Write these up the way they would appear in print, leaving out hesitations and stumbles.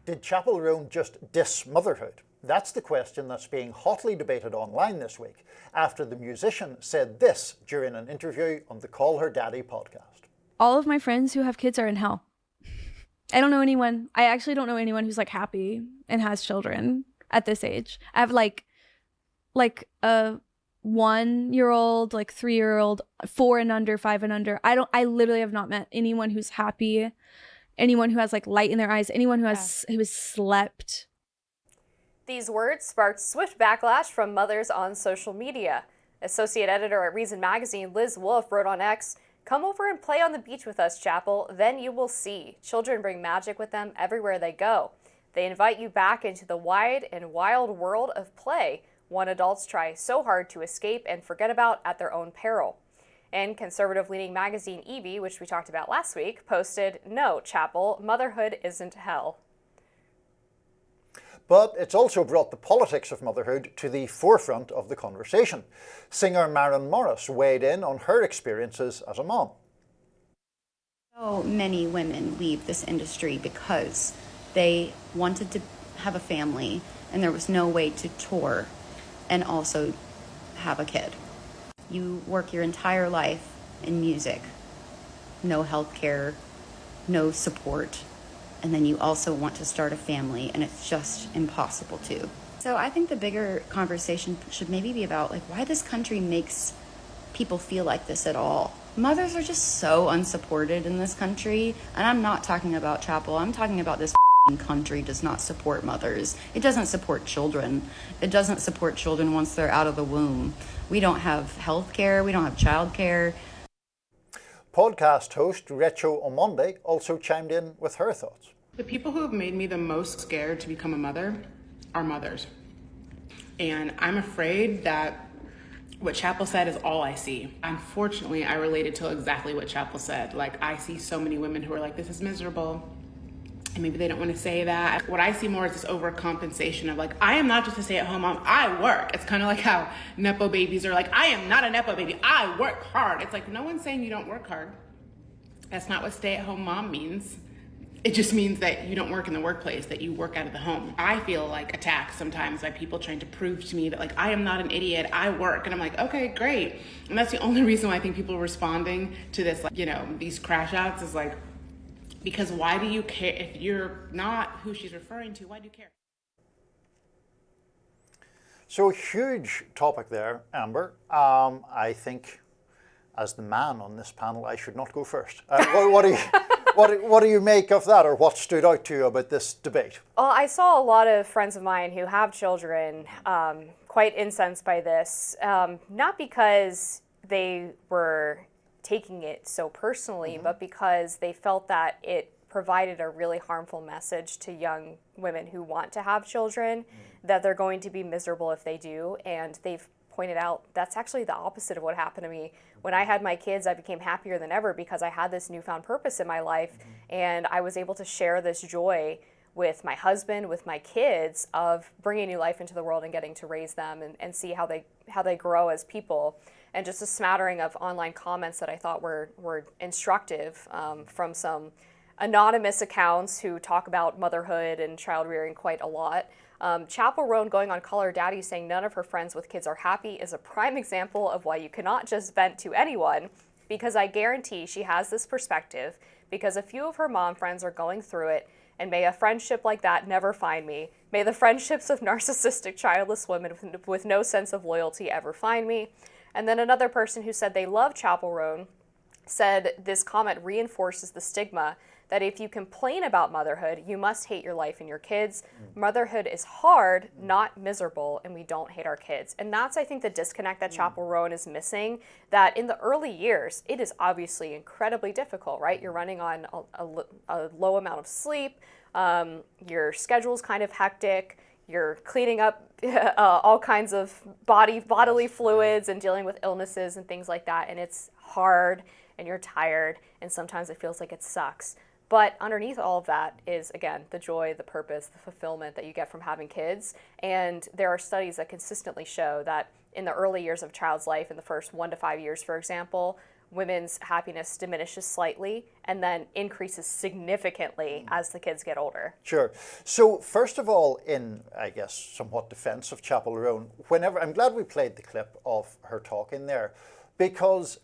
Did Chappell Roan just diss motherhood? That's the question that's being hotly debated online this week after the musician said this during an interview on the Call Her Daddy podcast. All of my friends who have kids are in hell. I don't know anyone. I actually don't know anyone who's like happy and has children at this age. I have like a 1-year-old, like 3-year-old, 4 and under, 5 and under. I literally have not met anyone who's happy, anyone who has like light in their eyes, anyone who has slept. These words sparked swift backlash from mothers on social media. Associate editor at Reason Magazine, Liz Wolfe, wrote on X, "Come over and play on the beach with us, Chappell. Then you will see. Children bring magic with them everywhere they go. They invite you back into the wide and wild world of play, one adults try so hard to escape and forget about at their own peril." And conservative-leaning magazine Evie, which we talked about last week, posted, "No, Chappell, motherhood isn't hell." But it's also brought the politics of motherhood to the forefront of the conversation. Singer Maren Morris weighed in on her experiences as a mom. So many women leave this industry because they wanted to have a family and there was no way to tour and also have a kid. You work your entire life in music, no health care, no support, and then you also want to start a family, and it's just impossible to. So I think the bigger conversation should maybe be about like why this country makes people feel like this at all. Mothers are just so unsupported in this country, and I'm not talking about Chappell, I'm talking about this country does not support mothers. It doesn't support children. It doesn't support children once they're out of the womb. We don't have health care, we don't have childcare. Podcast host Recho Omonde also chimed in with her thoughts. The people who have made me the most scared to become a mother are mothers. And I'm afraid that what Chappell said is all I see. Unfortunately, I related to exactly what Chappell said. Like, I see so many women who are like, this is miserable. And maybe they don't want to say that. What I see more is this overcompensation of like, I am not just a stay-at-home mom, I work. It's kind of like how Nepo babies are like, I am not a Nepo baby, I work hard. It's like, no one's saying you don't work hard. That's not what stay-at-home mom means. It just means that you don't work in the workplace, that you work out of the home. I feel like attacked sometimes by people trying to prove to me that like, I am not an idiot, I work. And I'm like, okay, great. And that's the only reason why I think people are responding to this, like, you know, these crash outs is like, because why do you care? If you're not who she's referring to, why do you care? So huge topic there, Amber. I think as the man on this panel, I should not go first. What do you make of that, or what stood out to you about this debate? Well, I saw a lot of friends of mine who have children quite incensed by this, not because they were taking it so personally, but because they felt that it provided a really harmful message to young women who want to have children, that they're going to be miserable if they do. And they've pointed out that's actually the opposite of what happened to me. When I had my kids, I became happier than ever because I had this newfound purpose in my life, and I was able to share this joy with my husband, with my kids, of bringing new life into the world and getting to raise them and see how they grow as people. And just a smattering of online comments that I thought were instructive from some anonymous accounts who talk about motherhood and child rearing quite a lot. Chappell Roan going on Call Her Daddy saying none of her friends with kids are happy is a prime example of why you cannot just vent to anyone, because I guarantee she has this perspective because a few of her mom friends are going through it, and may a friendship like that never find me. May the friendships of narcissistic childless women with no sense of loyalty ever find me. And then another person who said they love Chappell Roan said this comment reinforces the stigma that if you complain about motherhood, you must hate your life and your kids. Motherhood is hard, not miserable, and we don't hate our kids. And that's, I think, the disconnect that Chappell Roan is missing, that in the early years, it is obviously incredibly difficult, right? You're running on a low amount of sleep, your schedule's kind of hectic, you're cleaning up all kinds of bodily fluids and dealing with illnesses and things like that, and it's hard and you're tired and sometimes it feels like it sucks. But underneath all of that is, again, the joy, the purpose, the fulfillment that you get from having kids. And there are studies that consistently show that in the early years of a child's life, in the first 1 to 5 years, for example, women's happiness diminishes slightly and then increases significantly as the kids get older. Sure. So first of all, in, I guess, somewhat defense of Chappell Roan, I'm glad we played the clip of her talking there, because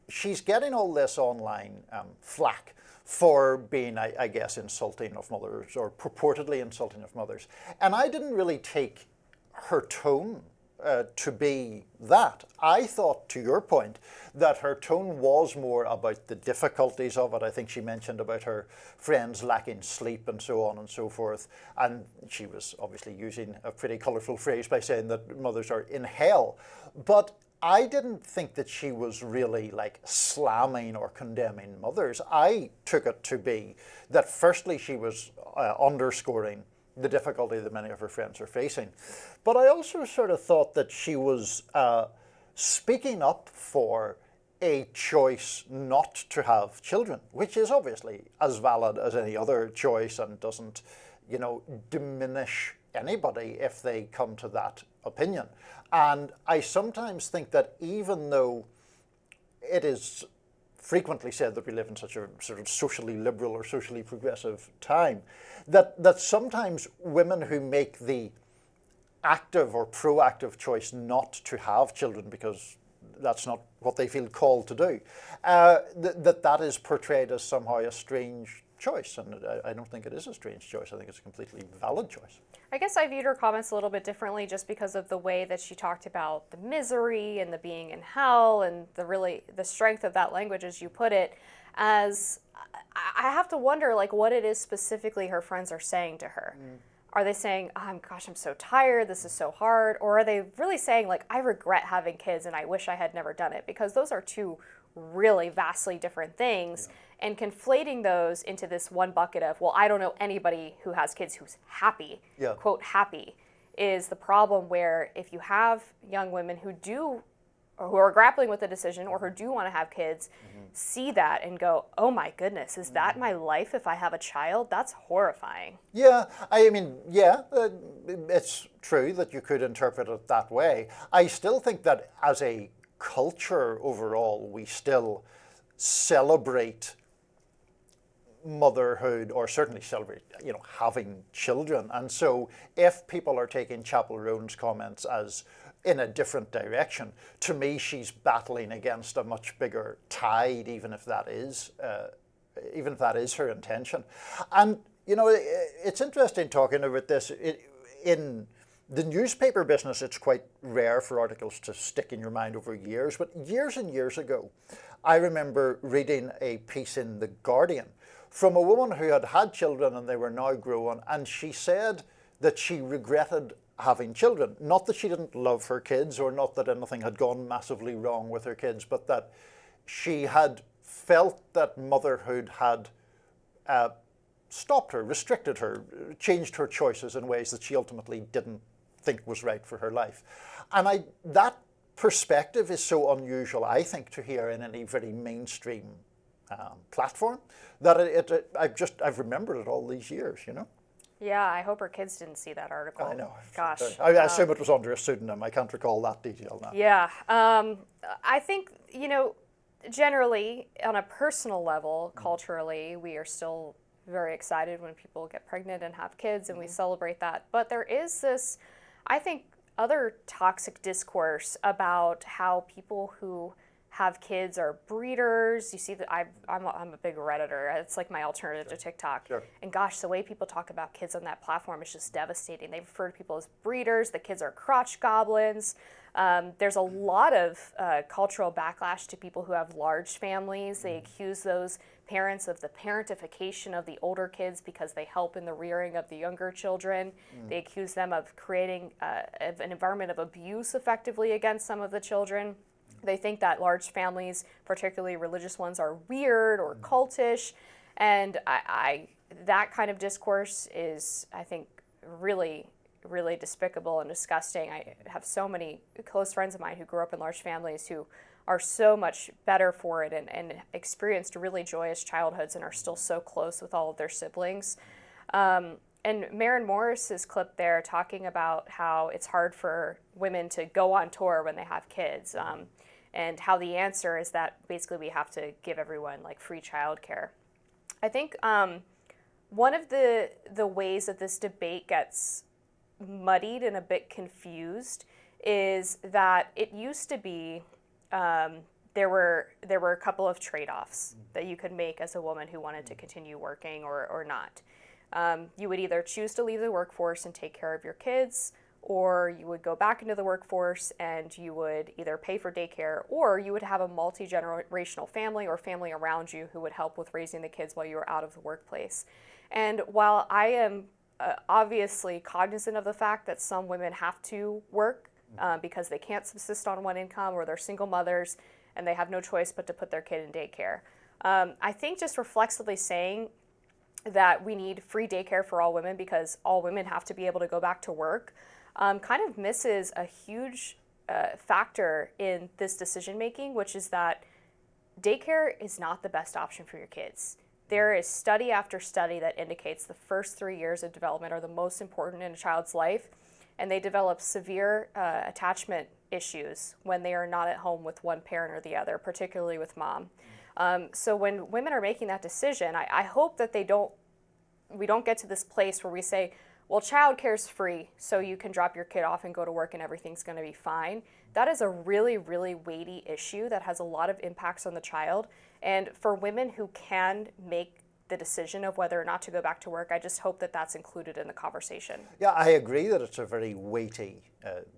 she's getting all this online flack for being, I guess, insulting of mothers, or purportedly insulting of mothers. And I didn't really take her tone to be that. I thought, to your point, that her tone was more about the difficulties of it. I think she mentioned about her friends lacking sleep and so on and so forth. And she was obviously using a pretty colourful phrase by saying that mothers are in hell. But I didn't think that she was really like slamming or condemning mothers. I took it to be that firstly she was underscoring the difficulty that many of her friends are facing. But I also sort of thought that she was speaking up for a choice not to have children, which is obviously as valid as any other choice and doesn't, diminish anybody if they come to that opinion. And I sometimes think that even though it is frequently said that we live in such a sort of socially liberal or socially progressive time, that sometimes women who make the active or proactive choice not to have children because that's not what they feel called to do, that is portrayed as somehow a strange choice. And I don't think it is a strange choice. I think it's a completely valid choice. I guess I viewed her comments a little bit differently just because of the way that she talked about the misery and the being in hell and the strength of that language, as you put it, as I have to wonder what it is specifically her friends are saying to her. Are they saying, I'm so tired, this is so hard? Or are they really saying I regret having kids and I wish I had never done it? Because those are two really vastly different things. Yeah. And conflating those into this one bucket of, well, I don't know anybody who has kids who's happy, quote, happy, is the problem where if you have young women who are grappling with the decision or who do want to have kids, see that and go, oh my goodness, is that my life if I have a child? That's horrifying. Yeah, it's true that you could interpret it that way. I still think that as a culture overall, we still celebrate motherhood, or certainly celebrate, having children. And so if people are taking Chappell Roan's comments as in a different direction, to me she's battling against a much bigger tide, even if that is her intention. And it's interesting talking about this. In the newspaper business, it's quite rare for articles to stick in your mind over years, but years and years ago, I remember reading a piece in The Guardian from a woman who had had children and they were now grown, and she said that she regretted having children. Not that she didn't love her kids, or not that anything had gone massively wrong with her kids, but that she had felt that motherhood had stopped her, restricted her, changed her choices in ways that she ultimately didn't think was right for her life. And that perspective is so unusual, I think, to hear in any very mainstream platform, that I've remembered it all these years, Yeah, I hope her kids didn't see that article. I know. Gosh. I assume it was under a pseudonym. I can't recall that detail now. Yeah. I think, generally, on a personal level, culturally, we are still very excited when people get pregnant and have kids, and we celebrate that. But there is this, I think, other toxic discourse about how people who have kids are breeders. You see that I'm a big Redditor. It's like my alternative to TikTok. Sure. And gosh, the way people talk about kids on that platform is just devastating. They refer to people as breeders. The kids are crotch goblins. There's a lot of cultural backlash to people who have large families. They accuse those parents of the parentification of the older kids because they help in the rearing of the younger children. They accuse them of creating an environment of abuse effectively against some of the children. They think that large families, particularly religious ones, are weird or cultish. And that kind of discourse is, I think, really, really despicable and disgusting. I have so many close friends of mine who grew up in large families who are so much better for it and experienced really joyous childhoods and are still so close with all of their siblings. And Maren Morris's clip there talking about how it's hard for women to go on tour when they have kids. and how the answer is that basically we have to give everyone like free childcare. I think one of the ways that this debate gets muddied and a bit confused is that it used to be there were a couple of trade-offs that you could make as a woman who wanted to continue working or not. You would either choose to leave the workforce and take care of your kids, or you would go back into the workforce and you would either pay for daycare, or you would have a multi-generational family or family around you who would help with raising the kids while you were out of the workplace. And while I am obviously cognizant of the fact that some women have to work because they can't subsist on one income, or they're single mothers and they have no choice but to put their kid in daycare, I think just reflexively saying that we need free daycare for all women because all women have to be able to go back to work kind of misses a huge factor in this decision making, which is that daycare is not the best option for your kids. There is study after study that indicates the first 3 years of development are the most important in a child's life, and they develop severe attachment issues when they are not at home with one parent or the other, particularly with mom. So when women are making that decision, I hope that we don't get to this place where we say, well, childcare is free, so you can drop your kid off and go to work and everything's going to be fine. That is a really, really weighty issue that has a lot of impacts on the child. And for women who can make the decision of whether or not to go back to work, I just hope that that's included in the conversation. Yeah, I agree that it's a very weighty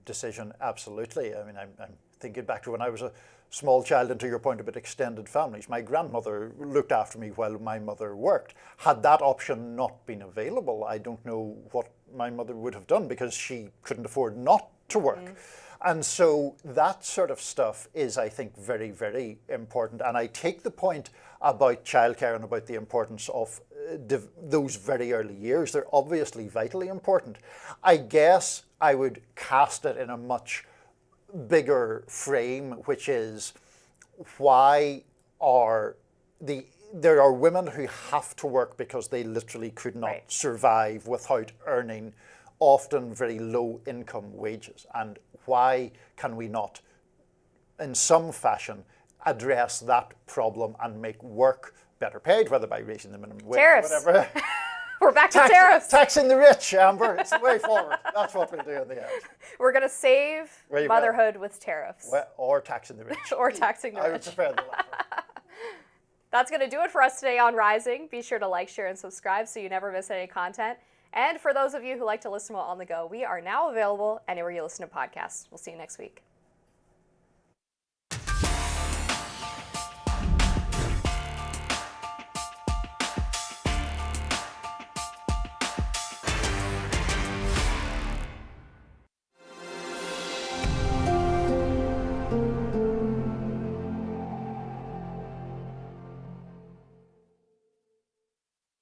decision, absolutely. I mean, I'm thinking back to when I was a small child, and to your point about extended families. My grandmother looked after me while my mother worked. Had that option not been available, I don't know what my mother would have done, because she couldn't afford not to work. And so that sort of stuff is, I think, very, very important. And I take the point about childcare and about the importance of those very early years. They're obviously vitally important. I guess I would cast it in a much bigger frame, which is why there are women who have to work because they literally could not survive without earning often very low income wages. And why can we not, in some fashion, address that problem and make work better paid, whether by raising the minimum wage or whatever? We're back to tariffs. Taxing the rich, Amber. It's the way forward. That's what we'll do in the end. We're going to save motherhood with tariffs. Well, or taxing the rich. Or taxing the rich. I would prefer the latter. That's going to do it for us today on Rising. Be sure to like, share, and subscribe so you never miss any content. And for those of you who like to listen while on the go, we are now available anywhere you listen to podcasts. We'll see you next week.